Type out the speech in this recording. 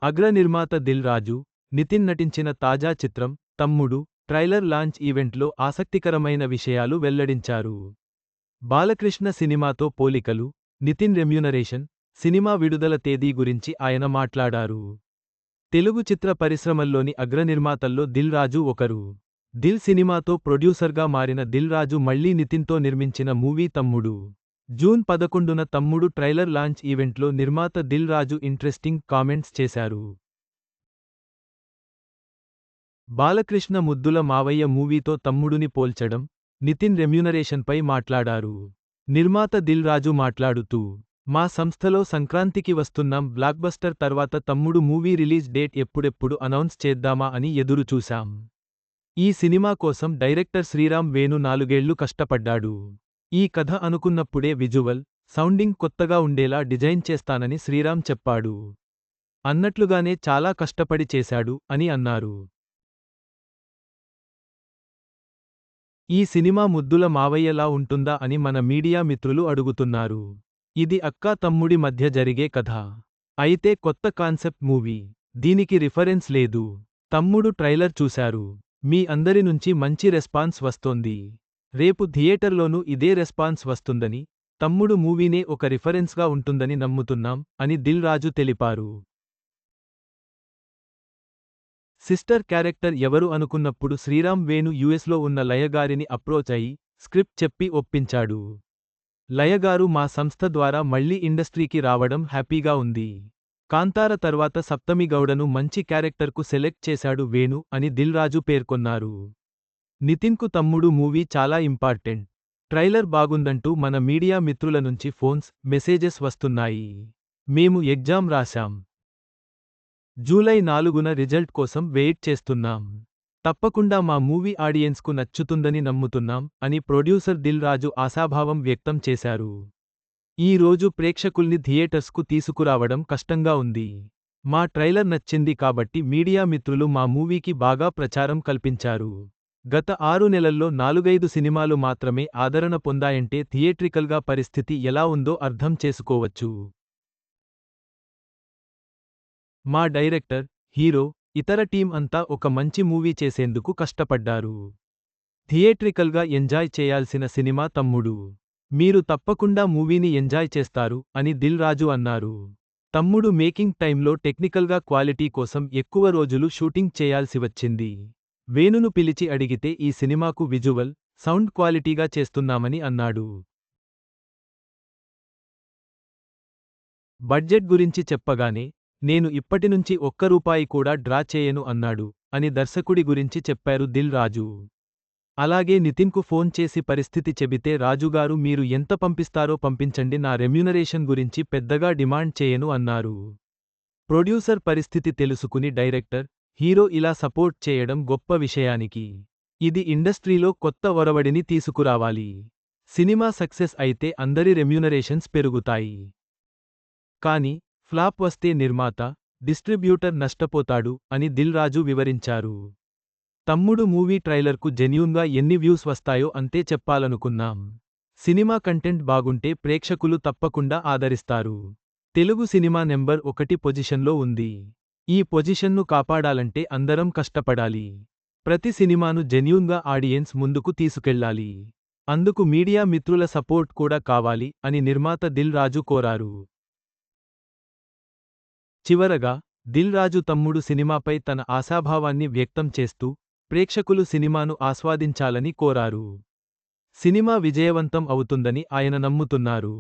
అగ్ర నిర్మాత దిల్ రాజు, నితిన్ నటించిన తాజా చిత్రం తమ్ముడు ట్రైలర్ లాంచ్ ఈవెంట్లో ఆసక్తికరమైన విషయాలు వెల్లడించారు. బాలకృష్ణ సినిమాతో పోలికలు, నితిన్ రెమ్యూనరేషన్, సినిమా విడుదల తేదీ గురించి ఆయన మాట్లాడారు. తెలుగు చిత్ర పరిశ్రమల్లోని అగ్ర నిర్మాతల్లో దిల్ రాజు ఒకరు. దిల్ సినిమాతో ప్రొడ్యూసర్గా మారిన దిల్ రాజు మళ్లీ నితిన్తో నిర్మించిన మూవీ తమ్ముడు. జూన్ 11న తమ్ముడు ట్రైలర్ లాంచ్ ఈవెంట్లో నిర్మాత దిల్ రాజు ఇంట్రెస్టింగ్ కామెంట్స్ చేశారు. బాలకృష్ణ ముద్దుల మావయ్య మూవీతో తమ్ముడుని పోల్చడం, నితిన్ రెమ్యూనరేషన్పై మాట్లాడారు. నిర్మాత దిల్ రాజు మాట్లాడుతూ, మా సంస్థలో సంక్రాంతికి వస్తున్నాం బ్లాక్బస్టర్ తర్వాత తమ్ముడు మూవీ రిలీజ్ డేట్ ఎప్పుడెప్పుడు అనౌన్స్ చేద్దామా అని ఎదురుచూశాం. ఈ సినిమా కోసం డైరెక్టర్ శ్రీరామ్ వేణు 4 ఏళ్లు కష్టపడ్డాడు. ఈ కథ అనుకున్నప్పుడే విజువల్, సౌండింగ్ కొత్తగా ఉండేలా డిజైన్ చేస్తానని శ్రీరామ్ చెప్పాడు. అన్నట్లుగానే చాలా కష్టపడి చేశాడు అని అన్నారు. ఈ సినిమా ముద్దుల మావయ్యలా ఉంటుందా అని మన మీడియా మిత్రులు అడుగుతున్నారు. ఇది అక్కా తమ్ముడి మధ్య జరిగే కథ. అయితే కొత్త కాన్సెప్ట్ మూవీ. దీనికి రిఫరెన్స్ లేదు. తమ్ముడు ట్రైలర్ చూశారు. మీ అందరి నుంచి మంచి రెస్పాన్స్ వస్తోంది. రేపు థియేటర్లోనూ ఇదే రెస్పాన్స్ వస్తుందని, తమ్ముడు మూవీనే ఒక రిఫరెన్స్గా ఉంటుందని నమ్ముతున్నాం అని దిల్ రాజు తెలిపారు. సిస్టర్ క్యారెక్టర్ ఎవరు అనుకున్నప్పుడు శ్రీరామ్ వేణు యుఎస్లో ఉన్న లయగారిని అప్రోచ్ అయి స్క్రిప్ట్ చెప్పి ఒప్పించాడు. లయగారు మా సంస్థ ద్వారా మళ్లీ ఇండస్ట్రీకి రావడం హ్యాపీగా ఉంది. కాంతార తర్వాత సప్తమి గౌడను మంచి క్యారెక్టర్కు సెలెక్ట్ చేశాడు వేణు అని దిల్ రాజు పేర్కొన్నారు. నితిన్కు తమ్ముడు మూవీ చాలా ఇంపార్టెంట్. ట్రైలర్ బాగుందంటూ మన మీడియా మిత్రుల నుంచి ఫోన్స్, మెసేజెస్ వస్తున్నాయి. మేము ఎగ్జామ్ రాశాం. జూలై 4న రిజల్ట్ కోసం వెయిట్ చేస్తున్నాం. తప్పకుండా మా మూవీ ఆడియన్స్కు నచ్చుతుందని నమ్ముతున్నాం అని ప్రొడ్యూసర్ దిల్ రాజు ఆశాభావం వ్యక్తం చేశారు. ఈ రోజు ప్రేక్షకుల్ని థియేటర్స్కు తీసుకురావడం కష్టంగా ఉంది. మా ట్రైలర్ నచ్చింది కాబట్టి మీడియా మిత్రులు మా మూవీకి బాగా ప్రచారం కల్పించారు. గత 6 నెలల్లో 4-5 సినిమాలు మాత్రమే ఆదరణ పొందాయంటే థియేట్రికల్గా పరిస్థితి ఎలా ఉందో అర్థం చేసుకోవచ్చు. మా డైరెక్టర్, హీరో, ఇతర టీం అంతా ఒక మంచి మూవీ చేసేందుకు కష్టపడ్డారు. థియేట్రికల్గా ఎంజాయ్ చేయాల్సిన సినిమా తమ్ముడు. మీరు తప్పకుండా మూవీని ఎంజాయ్ చేస్తారు అని దిల్ రాజు అన్నారు. తమ్ముడు మేకింగ్ టైంలో టెక్నికల్గా క్వాలిటీ కోసం ఎక్కువ రోజులు షూటింగ్ చేయాల్సి వచ్చింది. వేణును పిలిచి అడిగితే ఈ సినిమాకు విజువల్, సౌండ్ క్వాలిటీగా చేస్తున్నామని అన్నాడు. బడ్జెట్ గురించి చెప్పగానే, నేను ఇప్పటినుంచి ₹1 కూడా డ్రా చేయను అన్నాడు అని దర్శకుడి గురించి చెప్పారు దిల్ రాజు. అలాగే నితిన్కు ఫోన్ చేసి పరిస్థితి చెబితే రాజుగారు మీరు ఎంత పంపిస్తారో పంపించండి నా రెమ్యూనరేషన్ గురించి పెద్దగా డిమాండ్ చేయను అన్నారు. ప్రొడ్యూసర్ పరిస్థితి తెలుసుకుని డైరెక్టర్, హీరో ఇలా సపోర్ట్ చేయడం గొప్ప విషయానికి. ఇది ఇండస్ట్రీలో కొత్త ఒరవడిని తీసుకురావాలి. సినిమా సక్సెస్ అయితే అందరి రెమ్యూనరేషన్స్ పెరుగుతాయి. కానీ ఫ్లాప్ వస్తే నిర్మాత, డిస్ట్రిబ్యూటర్ నష్టపోతాడు అని దిల్ రాజు వివరించారు. తమ్ముడు మూవీ ట్రైలర్కు జెన్యూన్గా ఎన్ని వ్యూస్ వస్తాయో అంతే చెప్పాలనుకున్నాం. సినిమా కంటెంట్ బాగుంటే ప్రేక్షకులు తప్పకుండా ఆదరిస్తారు. తెలుగు సినిమా నెంబర్ 1 పొజిషన్లో ఉంది. ఈ పొజిషన్ను కాపాడాలంటే అందరం కష్టపడాలి. ప్రతి సినిమాను జెన్యూన్గా ఆడియన్స్ ముందుకు తీసుకెళ్లాలి. అందుకు మీడియా మిత్రుల సపోర్ట్ కూడా కావాలి అని నిర్మాత దిల్ రాజు కోరారు. చివరగా, దిల్ రాజు తమ్ముడు సినిమాపై తన ఆశాభావాన్ని వ్యక్తం చేస్తూ, ప్రేక్షకులు సినిమాను ఆస్వాదించాలని కోరారు. సినిమా విజయవంతం అవుతుందని ఆయన నమ్ముతున్నారు.